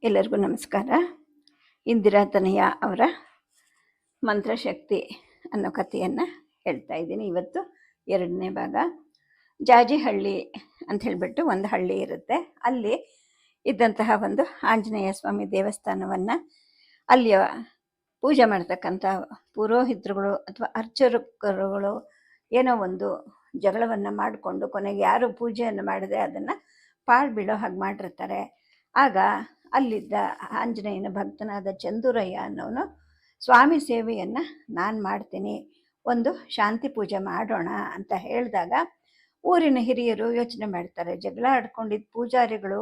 ಎಲ್ಲರಿಗೂ ನಮಸ್ಕಾರ. ಇಂದಿರಾ ತನಯ ಅವರ ಮಂತ್ರಶಕ್ತಿ ಅನ್ನೋ ಕಥೆಯನ್ನು ಹೇಳ್ತಾ ಇದ್ದೀನಿ. ಇವತ್ತು 2ನೇ ಭಾಗ. ಜಾಜಿಹಳ್ಳಿ ಅಂತ ಹೇಳಿಬಿಟ್ಟು ಒಂದು ಹಳ್ಳಿ ಇರುತ್ತೆ. ಅಲ್ಲಿ ಇದ್ದಂತಹ ಒಂದು ಆಂಜನೇಯ ಸ್ವಾಮಿ ದೇವಸ್ಥಾನವನ್ನು ಅಲ್ಲಿಯ ಪೂಜೆ ಮಾಡ್ತಕ್ಕಂಥ ಪುರೋಹಿತರುಗಳು ಅಥವಾ ಅರ್ಚಕರುಗಳು ಏನೋ ಒಂದು ಜಗಳವನ್ನು ಮಾಡಿಕೊಂಡು ಕೊನೆಗೆ ಯಾರು ಪೂಜೆಯನ್ನು ಮಾಡದೆ ಅದನ್ನು ಪಾಳು ಬೀಳೋ ಹಾಗೆ ಮಾಡಿರ್ತಾರೆ. ಆಗ ಅಲ್ಲಿದ್ದ ಆಂಜನೇಯನ ಭಕ್ತನಾದ ಚಂದುರಯ್ಯ ಅನ್ನೋನು ಸ್ವಾಮಿ ಸೇವೆಯನ್ನು ನಾನು ಮಾಡ್ತೀನಿ, ಒಂದು ಶಾಂತಿ ಪೂಜೆ ಮಾಡೋಣ ಅಂತ ಹೇಳಿದಾಗ ಊರಿನ ಹಿರಿಯರು ಯೋಚನೆ ಮಾಡ್ತಾರೆ. ಜಗಳ ಆಡ್ಕೊಂಡಿದ್ದ ಪೂಜಾರಿಗಳು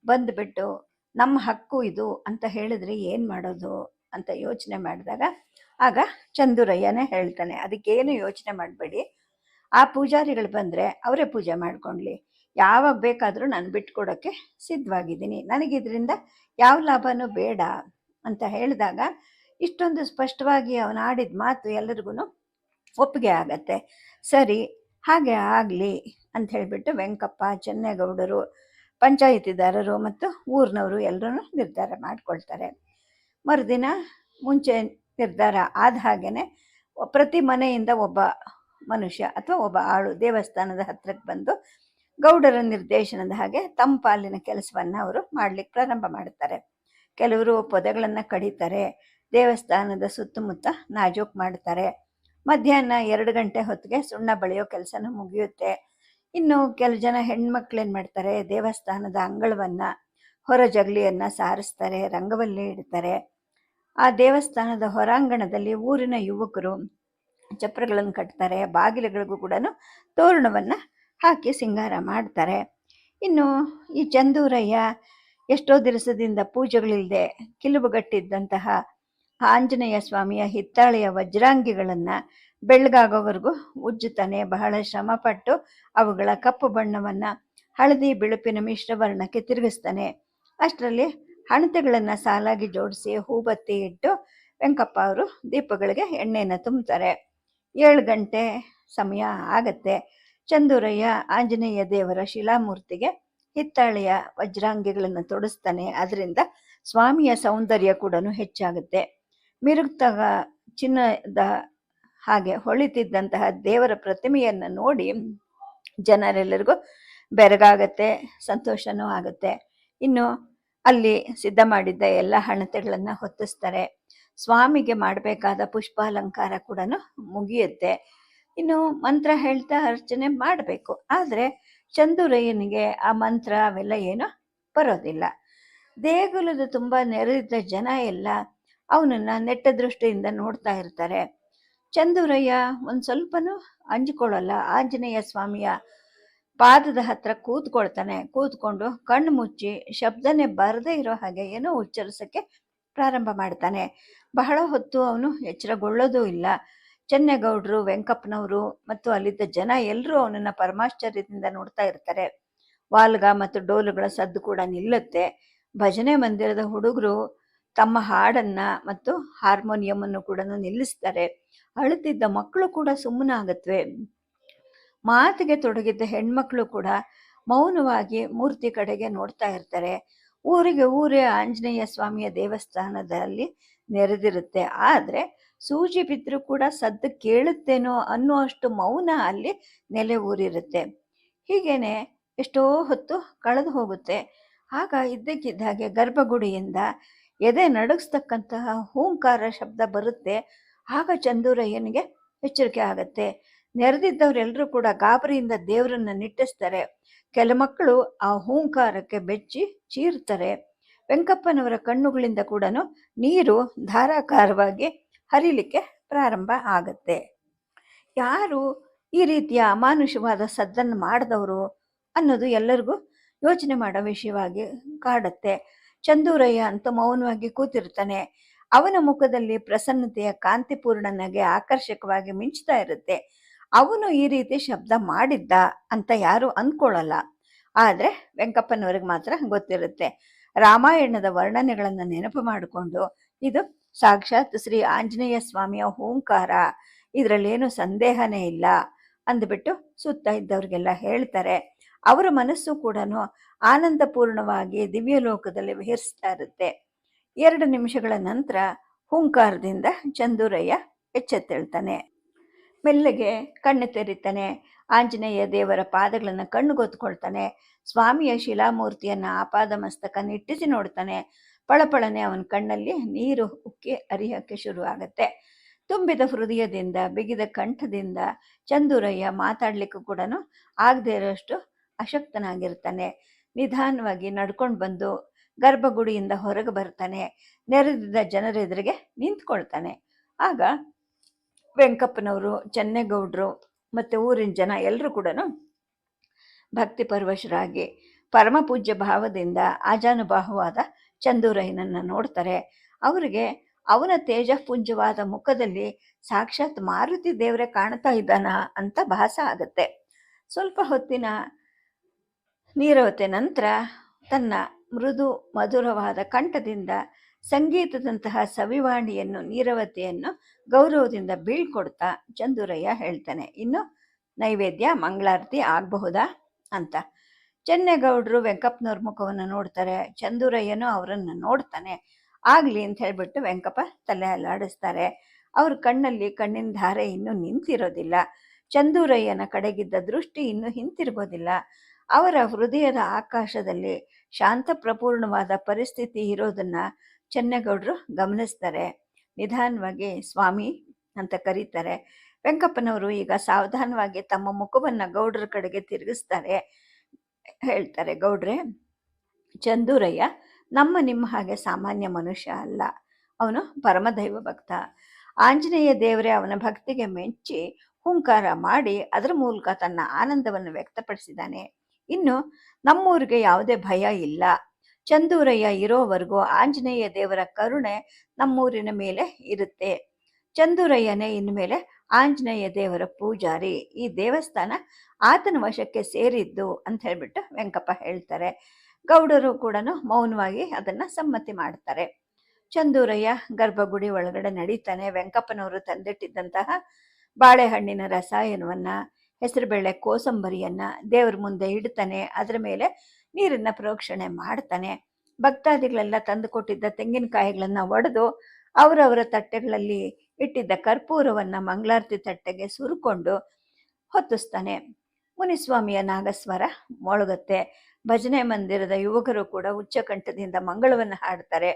ಬಂದುಬಿಟ್ಟು ನಮ್ಮ ಹಕ್ಕು ಇದು ಅಂತ ಹೇಳಿದ್ರೆ ಏನು ಮಾಡೋದು ಅಂತ ಯೋಚನೆ ಮಾಡಿದಾಗ ಆಗ ಚಂದುರಯ್ಯನೇ ಹೇಳ್ತಾನೆ, ಅದಕ್ಕೇನು ಯೋಚನೆ ಮಾಡಬೇಡಿ, ಆ ಪೂಜಾರಿಗಳು ಬಂದರೆ ಅವರೇ ಪೂಜೆ ಮಾಡ್ಕೊಳ್ಳಿ, ಯಾವಾಗ ಬೇಕಾದರೂ ನಾನು ಬಿಟ್ಕೊಡೋಕ್ಕೆ ಸಿದ್ಧವಾಗಿದ್ದೀನಿ, ನನಗಿದ್ರಿಂದ ಯಾವ ಲಾಭನೂ ಬೇಡ ಅಂತ ಹೇಳಿದಾಗ ಇಷ್ಟೊಂದು ಸ್ಪಷ್ಟವಾಗಿ ಅವನು ಆಡಿದ ಮಾತು ಎಲ್ಲರಿಗೂ ಒಪ್ಪಿಗೆ ಆಗತ್ತೆ. ಸರಿ, ಹಾಗೆ ಆಗಲಿ ಅಂತ ಹೇಳಿಬಿಟ್ಟು ವೆಂಕಪ್ಪ, ಚೆನ್ನೇಗೌಡರು, ಪಂಚಾಯಿತಿದಾರರು ಮತ್ತು ಊರಿನವರು ಎಲ್ಲರೂ ನಿರ್ಧಾರ ಮಾಡಿಕೊಳ್ತಾರೆ. ಮರುದಿನ ಮುಂಚೆ ನಿರ್ಧಾರ ಆದ ಹಾಗೇ ಪ್ರತಿ ಮನೆಯಿಂದ ಒಬ್ಬ ಮನುಷ್ಯ ಅಥವಾ ಒಬ್ಬ ಆಳು ದೇವಸ್ಥಾನದ ಹತ್ರಕ್ಕೆ ಬಂದು ಗೌಡರ ನಿರ್ದೇಶನದ ಹಾಗೆ ತಮ್ಮ ಪಾಲಿನ ಕೆಲಸವನ್ನು ಅವರು ಮಾಡಲಿಕ್ಕೆ ಪ್ರಾರಂಭ ಮಾಡ್ತಾರೆ. ಕೆಲವರು ಪೊದೆಗಳನ್ನು ಕಡಿತಾರೆ, ದೇವಸ್ಥಾನದ ಸುತ್ತಮುತ್ತ ನಾಜೂಕು ಮಾಡ್ತಾರೆ. ಮಧ್ಯಾಹ್ನ 2 ಗಂಟೆ ಹೊತ್ತಿಗೆ ಸುಣ್ಣ ಬಳಿಯೋ ಕೆಲಸನೂ ಮುಗಿಯುತ್ತೆ. ಇನ್ನು ಕೆಲವು ಜನ ಹೆಣ್ಮಕ್ಳೇನು ಮಾಡ್ತಾರೆ, ದೇವಸ್ಥಾನದ ಅಂಗಳವನ್ನು ಹೊರ ಜಗಲಿಯನ್ನು ಸಾರಿಸ್ತಾರೆ, ರಂಗವಲ್ಲಿ ಇಡ್ತಾರೆ. ಆ ದೇವಸ್ಥಾನದ ಹೊರಾಂಗಣದಲ್ಲಿ ಊರಿನ ಯುವಕರು ಚಪ್ರಗಳನ್ನು ಕಟ್ತಾರೆ, ಬಾಗಿಲುಗಳಿಗೂ ಕೂಡ ತೋರಣವನ್ನು ಹಾಕಿ ಸಿಂಗಾರ ಮಾಡ್ತಾರೆ. ಇನ್ನು ಈ ಚಂದೂರಯ್ಯ ಎಷ್ಟೋ ದಿವಸದಿಂದ ಪೂಜೆಗಳಿಲ್ಲದೆ ಕಿಲುಬುಗಟ್ಟಿದ್ದಂತಹ ಆಂಜನೇಯ ಸ್ವಾಮಿಯ ಹಿತ್ತಾಳೆಯ ವಜ್ರಾಂಗಿಗಳನ್ನು ಬೆಳಗಾಗೋವರೆಗೂ ಉಜ್ಜುತ್ತಾನೆ. ಬಹಳ ಶ್ರಮಪಟ್ಟು ಅವುಗಳ ಕಪ್ಪು ಬಣ್ಣವನ್ನು ಹಳದಿ ಬಿಳುಪಿನ ಮಿಶ್ರವರ್ಣಕ್ಕೆ ತಿರುಗಿಸ್ತಾನೆ. ಅಷ್ಟರಲ್ಲಿ ಹಣತೆಗಳನ್ನು ಸಾಲಾಗಿ ಜೋಡಿಸಿ ಹೂಬತ್ತಿ ಇಟ್ಟು ವೆಂಕಪ್ಪ ಅವರು ದೀಪಗಳಿಗೆ ಎಣ್ಣೆಯನ್ನು ತುಂಬ್ತಾರೆ. 7 ಗಂಟೆ ಸಮಯ ಆಗತ್ತೆ. ಚಂದೂರಯ್ಯ ಆಂಜನೇಯ ದೇವರ ಶಿಲಾಮೂರ್ತಿಗೆ ಹಿತ್ತಾಳೆಯ ವಜ್ರಾಂಗಿಗಳನ್ನು ತೊಡಿಸ್ತಾನೆ. ಅದರಿಂದ ಸ್ವಾಮಿಯ ಸೌಂದರ್ಯ ಕೂಡ ಹೆಚ್ಚಾಗುತ್ತೆ. ಮಿರುಗ್ತಾಗ ಚಿನ್ನದ ಹಾಗೆ ಹೊಳಿತಿದ್ದಂತಹ ದೇವರ ಪ್ರತಿಮೆಯನ್ನು ನೋಡಿ ಜನರೆಲ್ಲರಿಗೂ ಬೆರಗಾಗತ್ತೆ, ಸಂತೋಷನೂ ಆಗುತ್ತೆ. ಇನ್ನು ಅಲ್ಲಿ ಸಿದ್ಧ ಮಾಡಿದ್ದ ಎಲ್ಲ ಹಣತೆಗಳನ್ನು ಹೊತ್ತಿಸ್ತಾರೆ. ಸ್ವಾಮಿಗೆ ಮಾಡಬೇಕಾದ ಪುಷ್ಪಾಲಂಕಾರ ಕೂಡ ಮುಗಿಯುತ್ತೆ. ಇನ್ನು ಮಂತ್ರ ಹೇಳ್ತಾ ಅರ್ಚನೆ ಮಾಡಬೇಕು. ಆದರೆ ಚಂದುರಯ್ಯನಿಗೆ ಆ ಮಂತ್ರ ಅವೆಲ್ಲ ಏನೋ ಬರೋದಿಲ್ಲ. ದೇಗುಲದ ತುಂಬ ನೆರೆದಿದ್ದ ಜನ ಎಲ್ಲ ಅವನನ್ನು ನೆಟ್ಟ ದೃಷ್ಟಿಯಿಂದ ನೋಡ್ತಾ ಇರ್ತಾರೆ. ಚಂದುರಯ್ಯ ಒಂದು ಸ್ವಲ್ಪನೂ ಅಂಜಿಕೊಳ್ಳಲ್ಲ. ಆಂಜನೇಯ ಸ್ವಾಮಿಯ ಪಾದದ ಹತ್ರ ಕೂತ್ಕೊಳ್ತಾನೆ. ಕೂತ್ಕೊಂಡು ಕಣ್ಣು ಮುಚ್ಚಿ ಶಬ್ದನೇ ಬರದೇ ಇರೋ ಹಾಗೆ ಏನೋ ಉಚ್ಚರಿಸೋಕ್ಕೆ ಪ್ರಾರಂಭ ಮಾಡ್ತಾನೆ. ಬಹಳ ಹೊತ್ತು ಅವನು ಎಚ್ಚರಗೊಳ್ಳೋದೂ ಇಲ್ಲ. ಚೆನ್ನೇಗೌಡರು, ವೆಂಕಪ್ಪನವರು ಮತ್ತು ಅಲ್ಲಿದ್ದ ಜನ ಎಲ್ಲರೂ ಅವನನ್ನು ಪರಮಾಶ್ಚರ್ಯದಿಂದ ನೋಡ್ತಾ ಇರ್ತಾರೆ. ವಾಲ್ಗ ಮತ್ತು ಡೋಲುಗಳ ಸದ್ದು ಕೂಡ ನಿಲ್ಲುತ್ತೆ. ಭಜನೆ ಮಂದಿರದ ಹುಡುಗರು ತಮ್ಮ ಹಾಡನ್ನು ಮತ್ತು ಹಾರ್ಮೋನಿಯಮನ್ನು ಕೂಡ ನಿಲ್ಲಿಸ್ತಾರೆ. ಅಳುತ್ತಿದ್ದ ಮಕ್ಕಳು ಕೂಡ ಸುಮ್ಮನಾಗತ್ವೆ. ಮಾತಿಗೆ ತೊಡಗಿದ್ದ ಹೆಣ್ಮಕ್ಳು ಕೂಡ ಮೌನವಾಗಿ ಮೂರ್ತಿ ಕಡೆಗೆ ನೋಡ್ತಾ ಇರ್ತಾರೆ. ಊರೇ ಆಂಜನೇಯ ಸ್ವಾಮಿಯ ದೇವಸ್ಥಾನದಲ್ಲಿ ನೆರೆದಿರುತ್ತೆ. ಆದರೆ ಸೂಜಿ ಬಿದ್ದರೂ ಕೂಡ ಸದ್ದು ಕೇಳುತ್ತೇನೋ ಅನ್ನುವಷ್ಟು ಮೌನ ಅಲ್ಲಿ ನೆಲೆ ಊರಿರುತ್ತೆ. ಹೀಗೇನೆ ಎಷ್ಟೋ ಹೊತ್ತು ಕಳೆದು ಹೋಗುತ್ತೆ. ಆಗ ಇದ್ದಕ್ಕಿದ್ದ ಹಾಗೆ ಗರ್ಭಗುಡಿಯಿಂದ ಎದೆ ನಡುಗಿಸ್ತಕ್ಕಂತಹ ಹೂಂಕಾರ ಶಬ್ದ ಬರುತ್ತೆ. ಆಗ ಚಂದೂರಯ್ಯನಿಗೆ ಎಚ್ಚರಿಕೆ ಆಗತ್ತೆ. ನೆರೆದಿದ್ದವರೆಲ್ಲರೂ ಕೂಡ ಗಾಬರಿಯಿಂದ ದೇವರನ್ನು ನಿಟ್ಟಿಸ್ತಾರೆ. ಕೆಲ ಮಕ್ಕಳು ಆ ಹೂಂಕಾರಕ್ಕೆ ಬೆಚ್ಚಿ ಚೀರ್ತಾರೆ. ವೆಂಕಪ್ಪನವರ ಕಣ್ಣುಗಳಿಂದ ಕೂಡ ನೀರು ಧಾರಾಕಾರವಾಗಿ ಹರಿಲಿಕ್ಕೆ ಪ್ರಾರಂಭ ಆಗತ್ತೆ. ಯಾರು ಈ ರೀತಿಯ ಅಮಾನುಷವಾದ ಸದ್ದನ್ನು ಮಾಡಿದವರು ಅನ್ನೋದು ಎಲ್ಲರಿಗೂ ಯೋಚನೆ ಮಾಡೋ ವಿಷಯವಾಗಿ ಕಾಡುತ್ತೆ. ಚಂದೂರಯ್ಯ ಅಂತ ಮೌನವಾಗಿ ಕೂತಿರ್ತಾನೆ. ಅವನ ಮುಖದಲ್ಲಿ ಪ್ರಸನ್ನತೆಯ ಕಾಂತಿಪೂರ್ಣನಾಗೆ ಆಕರ್ಷಕವಾಗಿ ಮಿಂಚ್ತಾ ಇರುತ್ತೆ. ಅವನು ಈ ರೀತಿ ಶಬ್ದ ಮಾಡಿದ್ದ ಅಂತ ಯಾರು ಅಂದ್ಕೊಳ್ಳಲ್ಲ. ಆದರೆ ವೆಂಕಪ್ಪನವ್ರಿಗೆ ಮಾತ್ರ ಗೊತ್ತಿರುತ್ತೆ. ರಾಮಾಯಣದ ವರ್ಣನೆಗಳನ್ನು ನೆನಪು ಮಾಡಿಕೊಂಡು ಇದು ಸಾಕ್ಷಾತ್ ಶ್ರೀ ಆಂಜನೇಯ ಸ್ವಾಮಿಯ ಹೂಂಕಾರ, ಇದರಲ್ಲೇನು ಸಂದೇಹನೇ ಇಲ್ಲ ಅಂದ್ಬಿಟ್ಟು ಸುತ್ತ ಇದ್ದವ್ರಿಗೆಲ್ಲ ಹೇಳ್ತಾರೆ. ಅವರ ಮನಸ್ಸು ಕೂಡ ಆನಂದಪೂರ್ಣವಾಗಿ ದಿವ್ಯಲೋಕದಲ್ಲಿ ವಿಹರಿಸ್ತಾ ಇರುತ್ತೆ. 2 ನಿಮಿಷಗಳ ನಂತರ ಹುಂಕಾರದಿಂದ ಚಂದೂರಯ್ಯ ಎಚ್ಚೆತ್ತೇಳ್ತಾನೆ. ಮೆಲ್ಲಗೆ ಕಣ್ಣು ತೆರಿತಾನೆ. ಆಂಜನೇಯ ದೇವರ ಪಾದಗಳನ್ನು ಕಣ್ಣುಗೊತ್ಕೊಳ್ತಾನೆ. ಸ್ವಾಮಿಯ ಶಿಲಾಮೂರ್ತಿಯನ್ನು ಆಪಾದ ಮಸ್ತಕ ನಿಟ್ಟಿಸಿ ನೋಡ್ತಾನೆ. ಪಳಪಳನೆ ಅವನ ಕಣ್ಣಲ್ಲಿ ನೀರು ಉಕ್ಕಿ ಹರಿಯೋಕ್ಕೆ ಶುರುವಾಗತ್ತೆ. ತುಂಬಿದ ಹೃದಯದಿಂದ, ಬಿಗಿದ ಕಂಠದಿಂದ ಚಂದೂರಯ್ಯ ಮಾತಾಡ್ಲಿಕ್ಕೂ ಕೂಡ ಆಗದೆ ಇರೋಷ್ಟು ಅಶಕ್ತನಾಗಿರ್ತಾನೆ. ನಿಧಾನವಾಗಿ ನಡ್ಕೊಂಡು ಬಂದು ಗರ್ಭಗುಡಿಯಿಂದ ಹೊರಗೆ ಬರ್ತಾನೆ. ನೆರೆದಿದ್ದ ಜನರೆದುರಿಗೆ ನಿಂತ್ಕೊಳ್ತಾನೆ. ಆಗ ವೆಂಕಪ್ಪನವರು, ಚೆನ್ನೇಗೌಡರು ಮತ್ತು ಊರಿನ ಜನ ಎಲ್ಲರೂ ಕೂಡ ಭಕ್ತಿ ಪರವಶರಾಗಿ ಪರಮ ಪೂಜ್ಯ ಭಾವದಿಂದ ಆಜಾನುಬಾಹುವಾದ ಚಂದೂರಯ್ಯನನ್ನು ನೋಡ್ತಾರೆ. ಅವರಿಗೆ ಅವನ ತೇಜಪುಂಜವಾದ ಮುಖದಲ್ಲಿ ಸಾಕ್ಷಾತ್ ಮಾರುತಿ ದೇವರೇ ಕಾಣ್ತಾ ಇದ್ದಾನ ಅಂತ ಭಾಸ ಆಗತ್ತೆ. ಸ್ವಲ್ಪ ಹೊತ್ತಿನ ನೀರವತೆ ನಂತರ ತನ್ನ ಮೃದು ಮಧುರವಾದ ಕಂಠದಿಂದ ಸಂಗೀತದಂತಹ ಸವಿವಾಣಿಯನ್ನು, ನೀರವತೆಯನ್ನು ಗೌರವದಿಂದ ಬೀಳ್ಕೊಡ್ತಾ ಚಂದೂರಯ್ಯ ಹೇಳ್ತಾನೆ, ಇನ್ನು ನೈವೇದ್ಯ ಮಂಗಳಾರತಿ ಆಗಬಹುದಾ ಅಂತ. ಚೆನ್ನೇಗೌಡರು ವೆಂಕಪ್ಪನವ್ರ ಮುಖವನ್ನು ನೋಡ್ತಾರೆ. ಚಂದೂರಯ್ಯನೂ ಅವರನ್ನು ನೋಡ್ತಾನೆ. ಆಗಲಿ ಅಂತ ಹೇಳ್ಬಿಟ್ಟು ವೆಂಕಪ್ಪ ತಲೆ ಅಲ್ಲಾಡಿಸ್ತಾರೆ. ಅವ್ರ ಕಣ್ಣಲ್ಲಿ ಕಣ್ಣಿನ ಧಾರೆ ಇನ್ನೂ ನಿಂತಿರೋದಿಲ್ಲ. ಚಂದೂರಯ್ಯನ ಕಡೆಗಿದ್ದ ದೃಷ್ಟಿ ಇನ್ನೂ ಹಿಂತಿರುಗೋದಿಲ್ಲ. ಅವರ ಹೃದಯದ ಆಕಾಶದಲ್ಲಿ ಶಾಂತ ಪ್ರಪೂರ್ಣವಾದ ಪರಿಸ್ಥಿತಿ ಇರೋದನ್ನ ಚೆನ್ನೇಗೌಡರು ಗಮನಿಸ್ತಾರೆ. ನಿಧಾನವಾಗಿ ಸ್ವಾಮಿ ಅಂತ ಕರೀತಾರೆ. ವೆಂಕಪ್ಪನವರು ಈಗ ಸಾವಧಾನವಾಗಿ ತಮ್ಮ ಮುಖವನ್ನು ಗೌಡ್ರ ಕಡೆಗೆ ತಿರುಗಿಸ್ತಾರೆ. ಹೇಳ್ತಾರೆ, ಗೌಡ್ರೆ, ಚಂದೂರಯ್ಯ ನಮ್ಮ ನಿಮ್ಮ ಹಾಗೆ ಸಾಮಾನ್ಯ ಮನುಷ್ಯ ಅಲ್ಲ. ಅವನು ಪರಮದೈವ ಭಕ್ತ. ಆಂಜನೇಯ ದೇವರೇ ಅವನ ಭಕ್ತಿಗೆ ಮೆಚ್ಚಿ ಹುಂಕಾರ ಮಾಡಿ ಅದರ ಮೂಲಕ ತನ್ನ ಆನಂದವನ್ನು ವ್ಯಕ್ತಪಡಿಸಿದ್ದಾನೆ. ಇನ್ನು ನಮ್ಮೂರಿಗೆ ಯಾವುದೇ ಭಯ ಇಲ್ಲ. ಚಂದೂರಯ್ಯ ಇರೋವರೆಗೂ ಆಂಜನೇಯ ದೇವರ ಕರುಣೆ ನಮ್ಮೂರಿನ ಮೇಲೆ ಇರುತ್ತೆ. ಚಂದೂರಯ್ಯನೇ ಇನ್ಮೇಲೆ ಆಂಜನೇಯ ದೇವರ ಪೂಜಾರಿ. ಈ ದೇವಸ್ಥಾನ ಆತನ ವಶಕ್ಕೆ ಸೇರಿದ್ದು ಅಂತ ಹೇಳ್ಬಿಟ್ಟು ವೆಂಕಪ್ಪ ಹೇಳ್ತಾರೆ. ಗೌಡರು ಕೂಡ ಮೌನವಾಗಿ ಅದನ್ನ ಸಮ್ಮತಿ ಮಾಡ್ತಾರೆ. ಚಂದೂರಯ್ಯ ಗರ್ಭಗುಡಿ ಒಳಗಡೆ ನಡೀತಾನೆ. ವೆಂಕಪ್ಪನವರು ತಂದಿಟ್ಟಿದ್ದಂತಹ ಬಾಳೆಹಣ್ಣಿನ ರಸಾಯನವನ್ನ, ಹೆಸರುಬೇಳೆ ಕೋಸಂಬರಿಯನ್ನ ದೇವ್ರ ಮುಂದೆ ಇಡ್ತಾನೆ. ಅದರ ಮೇಲೆ ನೀರನ್ನ ಪ್ರೋಕ್ಷಣೆ ಮಾಡ್ತಾನೆ. ಭಕ್ತಾದಿಗಳೆಲ್ಲ ತಂದು ಕೊಟ್ಟಿದ್ದ ತೆಂಗಿನಕಾಯಿಗಳನ್ನ ಒಡೆದು ಅವರವರ ತಟ್ಟೆಗಳಲ್ಲಿ ಇಟ್ಟಿದ್ದ ಕರ್ಪೂರವನ್ನ ಮಂಗಳಾರತಿ ತಟ್ಟೆಗೆ ಸುರುಕೊಂಡು ಹೊತ್ತಿಸ್ತಾನೆ. ಮುನಿಸ್ವಾಮಿಯ ನಾಗಸ್ವರ ಮೊಳಗತ್ತೆ. ಭಜನೆ ಮಂದಿರದ ಯುವಕರು ಕೂಡ ಉಚ್ಚಕಂಠದಿಂದ ಮಂಗಳವನ್ನು ಹಾಡ್ತಾರೆ.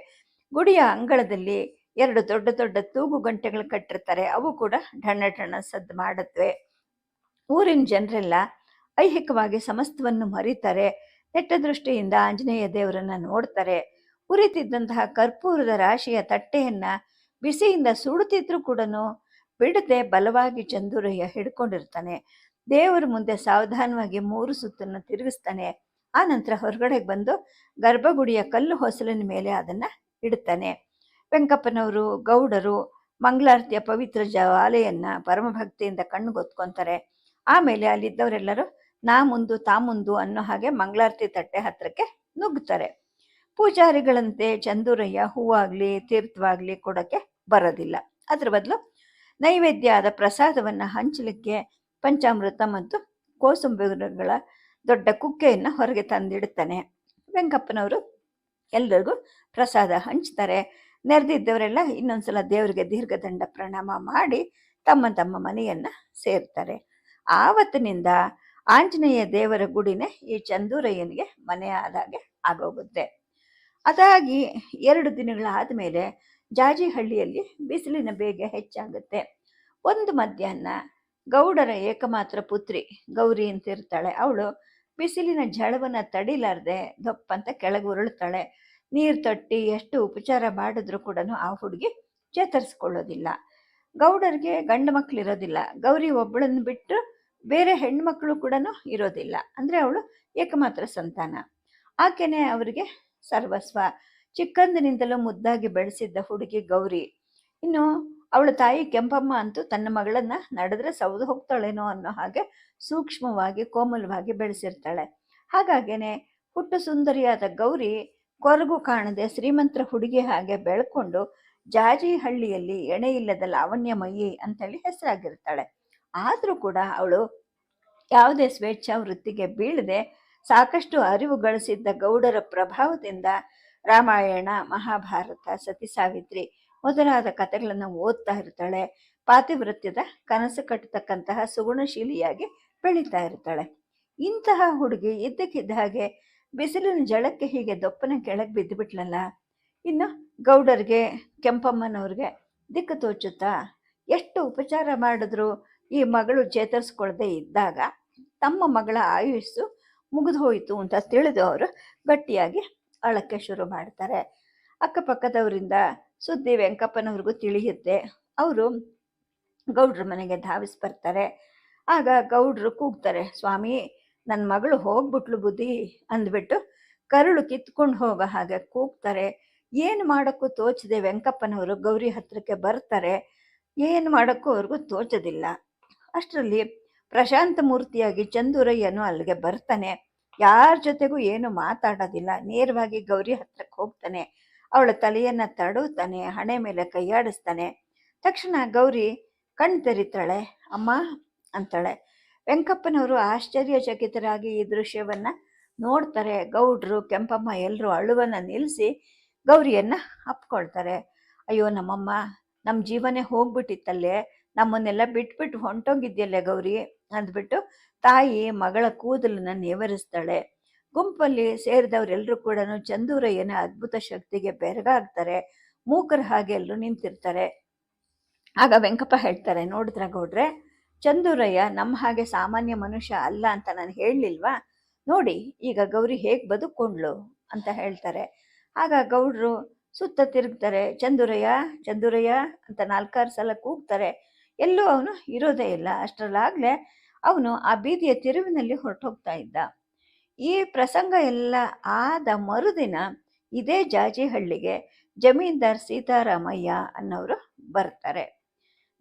ಗುಡಿಯ ಅಂಗಳದಲ್ಲಿ 2 ದೊಡ್ಡ ದೊಡ್ಡ ತೂಗು ಗಂಟೆಗಳು ಕಟ್ಟಿರ್ತಾರೆ. ಅವು ಕೂಡ ಢಣ ಢಣ ಸದ್ದು ಮಾಡತ್ವೆ. ಊರಿನ ಜನರೆಲ್ಲ ಐಹಿಕವಾಗಿ ಸಮಸ್ತವನ್ನು ಮರೀತಾರೆ. ನೆಟ್ಟ ದೃಷ್ಟಿಯಿಂದ ಆಂಜನೇಯ ದೇವರನ್ನ ನೋಡ್ತಾರೆ. ಉರಿತಿದ್ದಂತಹ ಕರ್ಪೂರದ ರಾಶಿಯ ತಟ್ಟೆಯನ್ನ ಬಿಸಿಯಿಂದ ಸುಡುತ್ತಿದ್ರು ಕೂಡ ಬಿಡದೆ ಬಲವಾಗಿ ಚಂದೂರಯ್ಯ ಹಿಡ್ಕೊಂಡಿರ್ತಾನೆ. ದೇವರ ಮುಂದೆ ಸಾವಧಾನವಾಗಿ 3 ಸುತ್ತನ್ನು ತಿರುಗಿಸ್ತಾನೆ. ಆ ನಂತರ ಹೊರಗಡೆಗೆ ಬಂದು ಗರ್ಭಗುಡಿಯ ಕಲ್ಲು ಹೊಸಲಿನ ಮೇಲೆ ಅದನ್ನ ಇಡ್ತಾನೆ. ವೆಂಕಪ್ಪನವರು, ಗೌಡರು ಮಂಗಳಾರತಿಯ ಪವಿತ್ರ ಜ್ವಾಲೆಯನ್ನ ಪರಮಭಕ್ತಿಯಿಂದ ಕಣ್ಣುಗೊತ್ಕೊಂತಾರೆ. ಆಮೇಲೆ ಅಲ್ಲಿದ್ದವರೆಲ್ಲರೂ ನಾ ಮುಂದು ತಾ ಮುಂದು ಅನ್ನೋ ಹಾಗೆ ಮಂಗಳಾರತಿ ತಟ್ಟೆ ಹತ್ರಕ್ಕೆ ನುಗ್ಗುತ್ತಾರೆ. ಪೂಜಾರಿಗಳಂತೆ ಚಂದೂರಯ್ಯ ಹೂವಾಗ್ಲಿ ತೀರ್ಥವಾಗ್ಲಿ ಕೊಡೋಕ್ಕೆ ಬರೋದಿಲ್ಲ. ಅದ್ರ ಬದಲು ನೈವೇದ್ಯ ಆದ ಪ್ರಸಾದವನ್ನು ಹಂಚಲಿಕ್ಕೆ ಪಂಚಾಮೃತ ಮತ್ತು ಕೋಸಂಬರಿಗಳ ದೊಡ್ಡ ಕುಕ್ಕೆಯನ್ನು ಹೊರಗೆ ತಂದಿಡುತ್ತಾನೆ. ವೆಂಕಪ್ಪನವರು ಎಲ್ಲರಿಗೂ ಪ್ರಸಾದ ಹಂಚ್ತಾರೆ. ನೆರೆದಿದ್ದವರೆಲ್ಲ ಇನ್ನೊಂದ್ಸಲ ದೇವರಿಗೆ ದೀರ್ಘದಂಡ ಪ್ರಣಾಮ ಮಾಡಿ ತಮ್ಮ ತಮ್ಮ ಮನೆಯನ್ನ ಸೇರ್ತಾರೆ. ಆವತ್ತಿನಿಂದ ಆಂಜನೇಯ ದೇವರ ಗುಡಿನೇ ಈ ಚಂದೂರಯ್ಯನಿಗೆ ಮನೆ ಆದಾಗೆ ಆಗೋಗುತ್ತೆ. ಅದಾಗಿ 2 ದಿನಗಳಾದ ಮೇಲೆ ಜಾಜಿಹಳ್ಳಿಯಲ್ಲಿ ಬಿಸಿಲಿನ ಬೇಗೆ ಹೆಚ್ಚಾಗುತ್ತೆ. ಒಂದು ಮಧ್ಯಾಹ್ನ ಗೌಡರ ಏಕಮಾತ್ರ ಪುತ್ರಿ ಗೌರಿ ಅಂತಿರ್ತಾಳೆ. ಅವಳು ಬಿಸಿಲಿನ ಝಳವನ್ನ ತಡಿಲಾರ್ದೆ ದಪ್ಪಂತ ಕೆಳಗೆ ಉರುಳ್ತಾಳೆ. ನೀರು ತಟ್ಟಿ ಎಷ್ಟು ಉಪಚಾರ ಮಾಡಿದ್ರು ಕೂಡ ಆ ಹುಡುಗಿ ಚೇತರಿಸ್ಕೊಳ್ಳೋದಿಲ್ಲ. ಗೌಡರಿಗೆ ಗಂಡು ಮಕ್ಕಳು ಇರೋದಿಲ್ಲ. ಗೌರಿ ಒಬ್ಬಳನ್ನು ಬಿಟ್ಟು ಬೇರೆ ಹೆಣ್ಮಕ್ಳು ಕೂಡ ಇರೋದಿಲ್ಲ. ಅಂದರೆ ಅವಳು ಏಕಮಾತ್ರ ಸಂತಾನ. ಆಕೆನೇ ಅವರಿಗೆ ಸರ್ವಸ್ವ. ಚಿಕ್ಕಂದಿನಿಂದಲೂ ಮುದ್ದಾಗಿ ಬೆಳೆಸಿದ್ದ ಹುಡುಗಿ ಗೌರಿ. ಇನ್ನು ಅವಳ ತಾಯಿ ಕೆಂಪಮ್ಮ ಅಂತೂ ತನ್ನ ಮಗಳನ್ನ ನಡೆದ್ರೆ ಸೌದು ಹೋಗ್ತಾಳೇನೋ ಅನ್ನೋ ಹಾಗೆ ಸೂಕ್ಷ್ಮವಾಗಿ ಕೋಮಲವಾಗಿ ಬೆಳೆಸಿರ್ತಾಳೆ. ಹಾಗಾಗೇನೆ ಹುಟ್ಟು ಸುಂದರಿಯಾದ ಗೌರಿ ಕೊರಗು ಕಾಣದೆ ಶ್ರೀಮಂತರ ಹುಡುಗಿ ಹಾಗೆ ಬೆಳ್ಕೊಂಡು ಜಾಜಿಹಳ್ಳಿಯಲ್ಲಿ ಎಣೆಯಿಲ್ಲದ ಲಾವಣ್ಯಮಯಿ ಅಂತೇಳಿ ಹೆಸರಾಗಿರ್ತಾಳೆ. ಆದರೂ ಕೂಡ ಅವಳು ಯಾವುದೇ ಸ್ವೇಚ್ಛಾ ವೃತ್ತಿಗೆ ಬೀಳದೆ ಸಾಕಷ್ಟು ಅರಿವು ಗಳಿಸಿದ್ದ ಗೌಡರ ಪ್ರಭಾವದಿಂದ ರಾಮಾಯಣ, ಮಹಾಭಾರತ, ಸತಿ ಸಾವಿತ್ರಿ ಮೊದಲಾದ ಕಥೆಗಳನ್ನು ಓದ್ತಾ ಇರ್ತಾಳೆ. ಪಾತಿವೃತ್ಯದ ಕನಸು ಕಟ್ಟತಕ್ಕಂತಹ ಸುಗುಣಶೀಲಿಯಾಗಿ ಬೆಳೀತಾ ಇರ್ತಾಳೆ. ಇಂತಹ ಹುಡುಗಿ ಇದ್ದಕ್ಕಿದ್ದ ಹಾಗೆ ಬಿಸಿಲಿನ ಜಳಕ್ಕೆ ಹೀಗೆ ದೊಪ್ಪನ ಕೆಳಗೆ ಬಿದ್ದು ಬಿಟ್ಲಲ್ಲ. ಇನ್ನು ಗೌಡರಿಗೆ, ಕೆಂಪಮ್ಮನವ್ರಿಗೆ ದಿಕ್ಕು ತೋಚುತ್ತಾ ಎಷ್ಟು ಉಪಚಾರ ಮಾಡಿದ್ರು ಈ ಮಗಳು ಚೇತರಿಸ್ಕೊಳ್ದೆ ಇದ್ದಾಗ ತಮ್ಮ ಮಗಳ ಆಯುಸ್ಸು ಮುಗಿದು ಹೋಯಿತು ಅಂತ ತಿಳಿದು ಅವರು ಗಟ್ಟಿಯಾಗಿ ಅಳಕ್ಕೆ ಶುರು ಮಾಡ್ತಾರೆ. ಅಕ್ಕಪಕ್ಕದವರಿಂದ ಸುದ್ದಿ ವೆಂಕಪ್ಪನವ್ರಿಗೂ ತಿಳಿಯುತ್ತೆ. ಅವರು ಗೌಡ್ರ ಮನೆಗೆ ಧಾವಿಸಿ ಬರ್ತಾರೆ. ಆಗ ಗೌಡ್ರು ಕೂಗ್ತಾರೆ, ಸ್ವಾಮಿ ನನ್ನ ಮಗಳು ಹೋಗ್ಬಿಟ್ಲು ಬುದ್ಧಿ ಅಂದ್ಬಿಟ್ಟು ಕರುಳು ಕಿತ್ಕೊಂಡು ಹೋಗೋ ಹಾಗೆ ಕೂಗ್ತಾರೆ. ಏನು ಮಾಡೋಕ್ಕೂ ತೋಚದೆ ವೆಂಕಪ್ಪನವರು ಗೌರಿ ಹತ್ರಕ್ಕೆ ಬರ್ತಾರೆ. ಏನು ಮಾಡೋಕ್ಕೂ ಅವ್ರಿಗೂ ತೋಚೋದಿಲ್ಲ. ಅಷ್ಟರಲ್ಲಿ ಪ್ರಶಾಂತ ಮೂರ್ತಿಯಾಗಿ ಚಂದೂರಯ್ಯನು ಅಲ್ಲಿಗೆ ಬರ್ತಾನೆ. ಯಾರ ಜೊತೆಗೂ ಏನು ಮಾತಾಡೋದಿಲ್ಲ. ನೇರವಾಗಿ ಗೌರಿ ಹತ್ರಕ್ಕೆ ಹೋಗ್ತಾನೆ. ಅವಳ ತಲೆಯನ್ನು ತಡವುತ್ತಾನೆ, ಹಣೆ ಮೇಲೆ ಕೈಯಾಡಿಸ್ತಾನೆ. ತಕ್ಷಣ ಗೌರಿ ಕಣ್ ತೆರಿತಾಳೆ. ಅಮ್ಮ ಅಂತಾಳೆ. ವೆಂಕಪ್ಪನವರು ಆಶ್ಚರ್ಯಚಕಿತರಾಗಿ ಈ ದೃಶ್ಯವನ್ನ ನೋಡ್ತಾರೆ. ಗೌಡ್ರು, ಕೆಂಪಮ್ಮ ಎಲ್ಲರೂ ಅಳುವನ್ನ ನಿಲ್ಲಿಸಿ ಗೌರಿಯನ್ನ ಅಪ್ಕೊಳ್ತಾರೆ. ಅಯ್ಯೋ ನಮ್ಮಮ್ಮ, ನಮ್ಮ ಜೀವನೇ ಹೋಗ್ಬಿಟ್ಟಿತ್ತಲ್ಲೇ, ನಮ್ಮನ್ನೆಲ್ಲ ಬಿಟ್ಬಿಟ್ಟು ಹೊಂಟೋಗಿದ್ಯಲ್ಲೇ ಗೌರಿ ಅಂದ್ಬಿಟ್ಟು ತಾಯಿ ಮಗಳ ಕೂದಲನ್ನ ನೇವರಿಸ್ತಾಳೆ. ಗುಂಪಲ್ಲಿ ಸೇರಿದವರೆಲ್ಲರೂ ಕೂಡ ಚಂದೂರಯ್ಯನ ಅದ್ಭುತ ಶಕ್ತಿಗೆ ಬೆರಗಾಗ್ತಾರೆ. ಮೂಕರ ಹಾಗೆ ಎಲ್ಲರೂ ನಿಂತಿರ್ತಾರೆ. ಆಗ ವೆಂಕಪ್ಪ ಹೇಳ್ತಾರೆ, ನೋಡಿದ್ರ ಗೌಡ್ರೆ, ಚಂದೂರಯ್ಯ ನಮ್ಮ ಹಾಗೆ ಸಾಮಾನ್ಯ ಮನುಷ್ಯ ಅಲ್ಲ ಅಂತ ನಾನು ಹೇಳಲಿಲ್ವಾ? ನೋಡಿ ಈಗ ಗೌರಿ ಹೇಗೆ ಬದುಕೊಂಡ್ಲು ಅಂತ ಹೇಳ್ತಾರೆ. ಆಗ ಗೌಡ್ರು ಸುತ್ತ ತಿರುಗ್ತಾರೆ. ಚಂದೂರಯ್ಯ ಚಂದೂರಯ್ಯ ಅಂತ 4-6 ಸಲ ಕೂಗ್ತಾರೆ. ಎಲ್ಲೂ ಅವನು ಇರೋದೇ ಇಲ್ಲ. ಅಷ್ಟರಲ್ಲಾಗಲೇ ಅವನು ಆ ಬೀದಿಯ ತಿರುವಿನಲ್ಲಿ ಹೊರಟೋಗ್ತಾ ಇದ್ದ. ಈ ಪ್ರಸಂಗ ಎಲ್ಲ ಆದ ಮರುದಿನ ಇದೇ ಜಾಜಿಹಳ್ಳಿಗೆ ಜಮೀನ್ದಾರ್ ಸೀತಾರಾಮಯ್ಯ ಅನ್ನೋರು ಬರ್ತಾರೆ.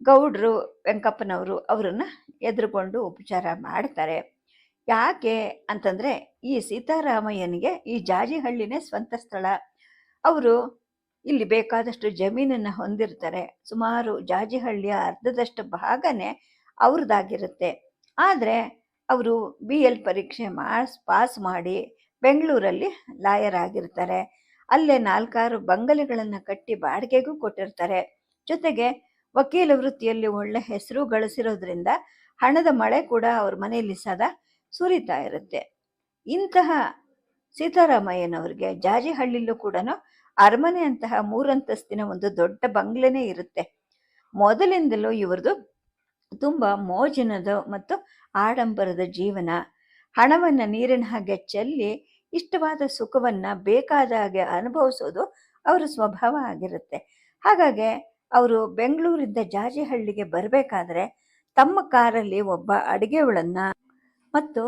ಗೌಡ್ರು, ವೆಂಕಪ್ಪನವರು ಅವರನ್ನು ಎದುರುಕೊಂಡು ಉಪಚಾರ ಮಾಡ್ತಾರೆ. ಯಾಕೆ ಅಂತಂದರೆ, ಈ ಸೀತಾರಾಮಯ್ಯನಿಗೆ ಈ ಜಾಜಿಹಳ್ಳಿನೇ ಸ್ವಂತ ಸ್ಥಳ. ಅವರು ಇಲ್ಲಿ ಬೇಕಾದಷ್ಟು ಜಮೀನನ್ನು ಹೊಂದಿರ್ತಾರೆ. ಸುಮಾರು ಜಾಜಿಹಳ್ಳಿಯ ಅರ್ಧದಷ್ಟು ಭಾಗನೇ ಅವ್ರದ್ದಾಗಿರುತ್ತೆ. ಆದರೆ ಅವರು BL ಪರೀಕ್ಷೆ ಪಾಸ್ ಮಾಡಿ ಬೆಂಗಳೂರಲ್ಲಿ ಲಾಯರ್ ಆಗಿರ್ತಾರೆ. ಅಲ್ಲೇ 4-6 ಬಂಗಲೆಗಳನ್ನು ಕಟ್ಟಿ ಬಾಡಿಗೆಗೂ ಕೊಟ್ಟಿರ್ತಾರೆ. ಜೊತೆಗೆ ವಕೀಲ ವೃತ್ತಿಯಲ್ಲಿ ಒಳ್ಳೆ ಹೆಸರು ಗಳಿಸಿರೋದ್ರಿಂದ ಹಣದ ಮಳೆ ಕೂಡ ಅವ್ರ ಮನೆಯಲ್ಲಿ ಸದಾ ಸುರಿತಾ ಇರುತ್ತೆ. ಇಂತಹ ಸೀತಾರಾಮಯ್ಯನವ್ರಿಗೆ ಜಾಜಿಹಳ್ಳಿಲೂ ಕೂಡ ಅರಮನೆ ಅಂತಹ 3 ಅಂತಸ್ತಿನ ಒಂದು ದೊಡ್ಡ ಬಂಗ್ಲೆನೇ ಇರುತ್ತೆ. ಮೊದಲಿಂದಲೂ ಇವ್ರದ್ದು ತುಂಬ ಮೋಜಿನದು ಮತ್ತು ಆಡಂಬರದ ಜೀವನ. ಹಣವನ್ನು ನೀರಿನ ಹಾಗೆ ಚೆಲ್ಲಿ ಇಷ್ಟವಾದ ಸುಖವನ್ನು ಬೇಕಾದ ಹಾಗೆ ಅನುಭವಿಸೋದು ಅವರ ಸ್ವಭಾವ ಆಗಿರುತ್ತೆ. ಹಾಗಾಗಿ ಅವರು ಬೆಂಗಳೂರಿಂದ ಜಾಜಿಹಳ್ಳಿಗೆ ಬರಬೇಕಾದ್ರೆ ತಮ್ಮ ಕಾರಲ್ಲಿ ಒಬ್ಬ ಅಡುಗೆಯವಳನ್ನು ಮತ್ತು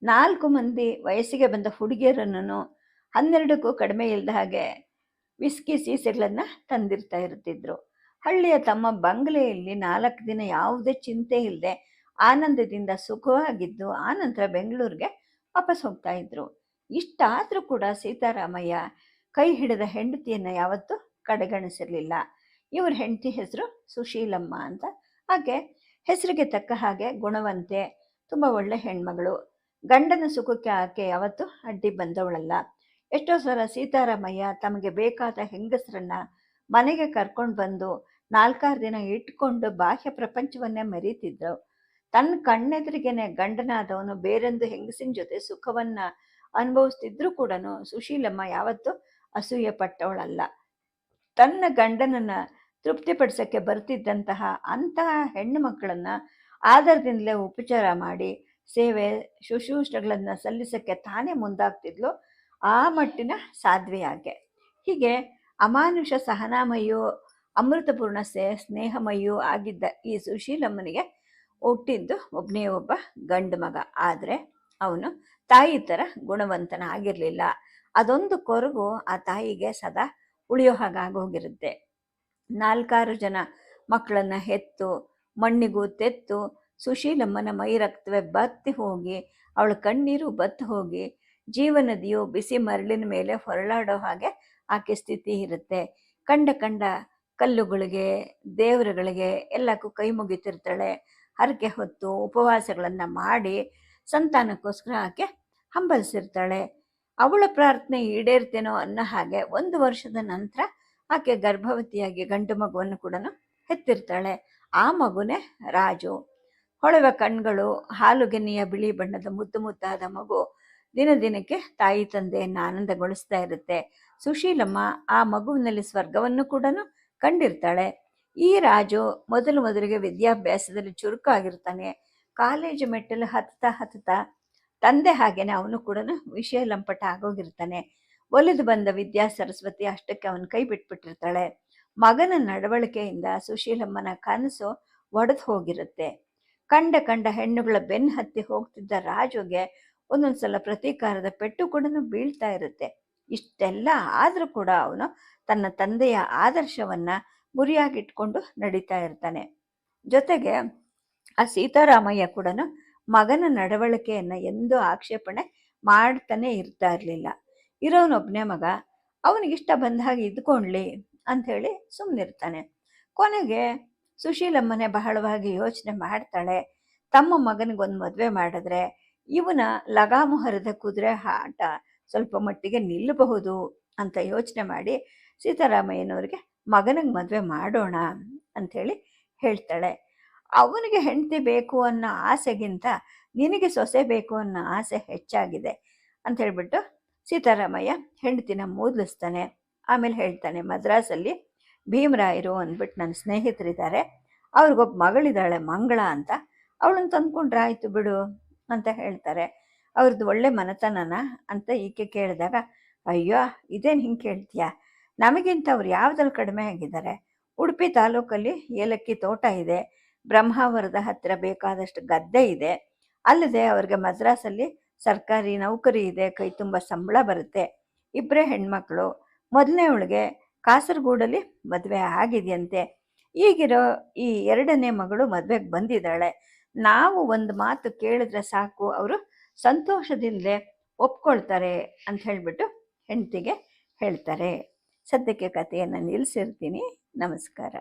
4 ಮಂದಿ ವಯಸ್ಸಿಗೆ ಬಂದ ಹುಡುಗಿಯರನ್ನು 12ಕ್ಕೂ ಕಡಿಮೆ ಇಲ್ಲದ ಹಾಗೆ ವಿಸ್ಕಿ ಸೀಸೆಗಳನ್ನು ತಂದಿರ್ತಾ ಇರ್ತಿದ್ರು. ಹಳ್ಳಿಯ ತಮ್ಮ ಬಂಗ್ಲೆಯಲ್ಲಿ 4 ದಿನ ಯಾವುದೇ ಚಿಂತೆ ಇಲ್ಲದೆ ಆನಂದದಿಂದ ಸುಖವಾಗಿದ್ದು ಆನಂತರ ಬೆಂಗಳೂರಿಗೆ ವಾಪಸ್ ಹೋಗ್ತಾ ಇದ್ರು. ಇಷ್ಟಾದರೂ ಕೂಡ ಸೀತಾರಾಮಯ್ಯ ಕೈ ಹಿಡಿದ ಹೆಂಡತಿಯನ್ನು ಯಾವತ್ತೂ ಕಡೆಗಣಿಸಿರಲಿಲ್ಲ. ಇವ್ರ ಹೆಂಡತಿ ಹೆಸರು ಸುಶೀಲಮ್ಮ ಅಂತ. ಹಾಗೆ ಹೆಸರಿಗೆ ತಕ್ಕ ಹಾಗೆ ಗುಣವಂತೆ, ತುಂಬ ಒಳ್ಳೆ ಹೆಣ್ಮಗಳು. ಗಂಡನ ಸುಖಕ್ಕೆ ಆಕೆ ಯಾವತ್ತೂ ಅಡ್ಡಿ ಬಂದವಳಲ್ಲ. ಎಷ್ಟೋ ಸಲ ಸೀತಾರಾಮಯ್ಯ ತಮಗೆ ಬೇಕಾದ ಹೆಂಗಸರನ್ನ ಮನೆಗೆ ಕರ್ಕೊಂಡು ಬಂದು 4-6 ದಿನ ಇಟ್ಕೊಂಡು ಬಾಹ್ಯ ಪ್ರಪಂಚವನ್ನೇ ಮೆರೀತಿದ್ರು. ತನ್ನ ಕಣ್ಣೆದುರಿಗೇನೆ ಗಂಡನಾದವನು ಬೇರೊಂದು ಹೆಂಗಸಿನ ಜೊತೆ ಸುಖವನ್ನ ಅನುಭವಿಸ್ತಿದ್ರು ಕೂಡ ಸುಶೀಲಮ್ಮ ಯಾವತ್ತೂ ಅಸೂಯೆ ಪಟ್ಟವಳಲ್ಲ. ತನ್ನ ಗಂಡನನ್ನ ತೃಪ್ತಿಪಡಿಸೋಕ್ಕೆ ಬರ್ತಿದ್ದಂತಹ ಅಂತಹ ಹೆಣ್ಣು ಮಕ್ಕಳನ್ನು ಆದರದಿಂದಲೇ ಉಪಚಾರ ಮಾಡಿ ಸೇವೆ ಶುಶ್ರೂಷೆಗಳನ್ನು ಸಲ್ಲಿಸೋಕ್ಕೆ ತಾನೇ ಮುಂದಾಗ್ತಿದ್ಲು. ಆ ಮಟ್ಟಿನ ಸಾಧ್ವೆಯಾಗೆ. ಹೀಗೆ ಅಮಾನುಷ ಸಹನಾಮಯೂ ಅಮೃತಪೂರ್ಣ ಸ್ನೇಹಮಯೂ ಆಗಿದ್ದ ಈ ಸುಶೀಲಮ್ಮನಿಗೆ ಹುಟ್ಟಿದ್ದು ಒಬ್ಬನೇ ಒಬ್ಬ ಗಂಡು ಮಗ. ಆದರೆ ಅವನು ತಾಯಿ ಥರ ಗುಣವಂತನ ಆಗಿರಲಿಲ್ಲ. ಅದೊಂದು ಕೊರಗು ಆ ತಾಯಿಗೆ ಸದಾ ಉಳಿಯೋ ಹಾಗಾಗೋಗಿರುತ್ತೆ. 4-6 ಜನ ಮಕ್ಕಳನ್ನು ಹೆತ್ತು ಮಣ್ಣಿಗೂ ತೆತ್ತು ಸುಶೀಲಮ್ಮನ ಮೈ ರಕ್ತವೇ ಬತ್ತಿ ಹೋಗಿ ಅವಳ ಕಣ್ಣೀರು ಬತ್ತು ಹೋಗಿ ಜೀವನದಿಯು ಬಿಸಿ ಮರಳಿನ ಮೇಲೆ ಹೊರಳಾಡೋ ಹಾಗೆ ಆಕೆ ಸ್ಥಿತಿ ಇರುತ್ತೆ. ಕಂಡ ಕಲ್ಲುಗಳಿಗೆ, ದೇವರುಗಳಿಗೆ ಎಲ್ಲಕ್ಕೂ ಕೈ ಮುಗಿತಿರ್ತಾಳೆ. ಹರಕೆ ಹೊತ್ತು ಉಪವಾಸಗಳನ್ನು ಮಾಡಿ ಸಂತಾನಕ್ಕೋಸ್ಕರ ಆಕೆ ಹಂಬಲಿಸಿರ್ತಾಳೆ. ಅವಳ ಪ್ರಾರ್ಥನೆ ಈಡೇರ್ತೇನೋ ಅನ್ನೋ ಹಾಗೆ 1 ವರ್ಷದ ನಂತರ ಆಕೆ ಗರ್ಭವತಿಯಾಗಿ ಗಂಡು ಮಗುವನ್ನು ಕೂಡ ಹೆತ್ತಿರ್ತಾಳೆ. ಆ ಮಗುನೇ ರಾಜು. ಹೊಳೆವ ಕಣ್ಗಳು, ಹಾಲುಗೆನ್ನೆಯ ಬಿಳಿ ಬಣ್ಣದ ಮುದ್ದು ಮುದ್ದಾದ ಮಗು ದಿನ ದಿನಕ್ಕೆ ತಾಯಿ ತಂದೆಯನ್ನು ಆನಂದಗೊಳಿಸ್ತಾ ಇರುತ್ತೆ. ಸುಶೀಲಮ್ಮ ಆ ಮಗುವಿನಲ್ಲಿ ಸ್ವರ್ಗವನ್ನು ಕೂಡ ಕಂಡಿರ್ತಾಳೆ. ಈ ರಾಜು ಮೊದಲಿಗೆ ವಿದ್ಯಾಭ್ಯಾಸದಲ್ಲಿ ಚುರುಕಾಗಿರ್ತಾನೆ. ಕಾಲೇಜು ಮೆಟ್ಟಲು ಹತ್ತುತ್ತಾ ತಂದೆ ಹಾಗೇನೆ ಅವನು ಕೂಡ ವಿಷಯ ಲಂಪಟ ಆಗೋಗಿರ್ತಾನೆ. ಒಲಿದು ಬಂದ ವಿದ್ಯಾ ಸರಸ್ವತಿ ಅಷ್ಟಕ್ಕೆ ಅವನ ಕೈ ಬಿಟ್ಬಿಟ್ಟಿರ್ತಾಳೆ. ಮಗನ ನಡವಳಿಕೆಯಿಂದ ಸುಶೀಲಮ್ಮನ ಕನಸು ಒಡೆದು ಹೋಗಿರುತ್ತೆ. ಕಂಡ ಹೆಣ್ಣುಗಳ ಬೆನ್ನು ಹತ್ತಿ ಹೋಗ್ತಿದ್ದ ರಾಜುಗೆ ಒಂದೊಂದ್ಸಲ ಪ್ರತೀಕಾರದ ಪೆಟ್ಟು ಕೂಡ ಬೀಳ್ತಾ ಇರುತ್ತೆ. ಇಷ್ಟೆಲ್ಲ ಆದರೂ ಕೂಡ ಅವನು ತನ್ನ ತಂದೆಯ ಆದರ್ಶವನ್ನ ಗುರಿಯಾಗಿಟ್ಕೊಂಡು ನಡೀತಾ ಇರ್ತಾನೆ. ಜೊತೆಗೆ ಆ ಸೀತಾರಾಮಯ್ಯ ಕೂಡ ಮಗನ ನಡವಳಿಕೆಯನ್ನ ಎಂದೂ ಆಕ್ಷೇಪಣೆ ಮಾಡ್ತಾನೆ ಇರ್ತಾ ಇರಲಿಲ್ಲ. ಇರೋನೊಬ್ಬನೇ ಮಗ, ಅವನಿಗಿಷ್ಟ ಬಂದ ಹಾಗೆ ಇದ್ಕೊಳ್ಳಿ ಅಂಥೇಳಿ ಸುಮ್ಮನಿರ್ತಾನೆ. ಕೊನೆಗೆ ಸುಶೀಲಮ್ಮನೆ ಬಹಳವಾಗಿ ಯೋಚನೆ ಮಾಡ್ತಾಳೆ. ತಮ್ಮ ಮಗನಿಗೊಂದು ಮದುವೆ ಮಾಡಿದ್ರೆ ಇವನ ಲಗಾಮು ಹರಿದ ಕುದುರೆ ಆಟ ಸ್ವಲ್ಪ ಮಟ್ಟಿಗೆ ನಿಲ್ಲಬಹುದು ಅಂತ ಯೋಚನೆ ಮಾಡಿ ಸೀತಾರಾಮಯ್ಯನವ್ರಿಗೆ ಮಗನಿಗೆ ಮದುವೆ ಮಾಡೋಣ ಅಂಥೇಳಿ ಹೇಳ್ತಾಳೆ. ಅವನಿಗೆ ಹೆಂಡತಿ ಬೇಕು ಅನ್ನೋ ಆಸೆಗಿಂತ ನಿನಗೆ ಸೊಸೆ ಬೇಕು ಅನ್ನೋ ಆಸೆ ಹೆಚ್ಚಾಗಿದೆ ಅಂತ ಹೇಳ್ಬಿಟ್ಟು ಸೀತಾರಾಮಯ್ಯ ಹೆಂಡತಿನ ಮೂದಲಿಸ್ತಾನೆ. ಆಮೇಲೆ ಹೇಳ್ತಾನೆ, ಮದ್ರಾಸಲ್ಲಿ ಭೀಮರಾಯರು ಅಂದ್ಬಿಟ್ಟು ನನ್ನ ಸ್ನೇಹಿತರಿದ್ದಾರೆ, ಅವ್ರಿಗೊಬ್ಬ ಮಗಳಿದ್ದಾಳೆ ಮಂಗಳ ಅಂತ, ಅವಳನ್ನು ತಂದ್ಕೊಂಡ್ರೆ ಆಯಿತು ಬಿಡು ಅಂತ ಹೇಳ್ತಾರೆ. ಅವ್ರದ್ದು ಒಳ್ಳೆ ಮನೆತನನ ಅಂತ ಈಕೆ ಕೇಳಿದಾಗ, ಅಯ್ಯೋ ಇದೇನು ಹಿಂಗೆ ಕೇಳ್ತೀಯಾ, ನಮಗಿಂತ ಅವ್ರು ಯಾವುದ್ರಲ್ಲಿ ಕಡಿಮೆ ಆಗಿದ್ದಾರೆ. ಉಡುಪಿ ತಾಲೂಕಲ್ಲಿ ಏಲಕ್ಕಿ ತೋಟ ಇದೆ, ಬ್ರಹ್ಮಾವರದ ಹತ್ತಿರ ಬೇಕಾದಷ್ಟು ಗದ್ದೆ ಇದೆ, ಅಲ್ಲದೆ ಅವ್ರಿಗೆ ಮದ್ರಾಸಲ್ಲಿ ಸರ್ಕಾರಿ ನೌಕರಿ ಇದೆ, ಕೈ ತುಂಬ ಸಂಬಳ ಬರುತ್ತೆ, ಇಬ್ಬರೇ ಹೆಣ್ಮಕ್ಳು, ಮೊದಲನೇವಳಿಗೆ ಕಾಸರಗೋಡಲ್ಲಿ ಮದುವೆ ಆಗಿದೆಯಂತೆ, ಈಗಿರೋ ಈ 2ನೇ ಮಗಳು ಮದುವೆಗೆ ಬಂದಿದ್ದಾಳೆ, ನಾವು ಒಂದು ಮಾತು ಕೇಳಿದ್ರೆ ಸಾಕು ಅವರು ಸಂತೋಷದಿಂದಲೇ ಒಪ್ಕೊಳ್ತಾರೆ ಅಂತ ಹೇಳಿಬಿಟ್ಟು ಹೆಂಡತಿಗೆ ಹೇಳ್ತಾರೆ. ಸದ್ಯಕ್ಕೆ ಕಥೆಯನ್ನು ನಿಲ್ಲಿಸಿರ್ತೀನಿ. ನಮಸ್ಕಾರ.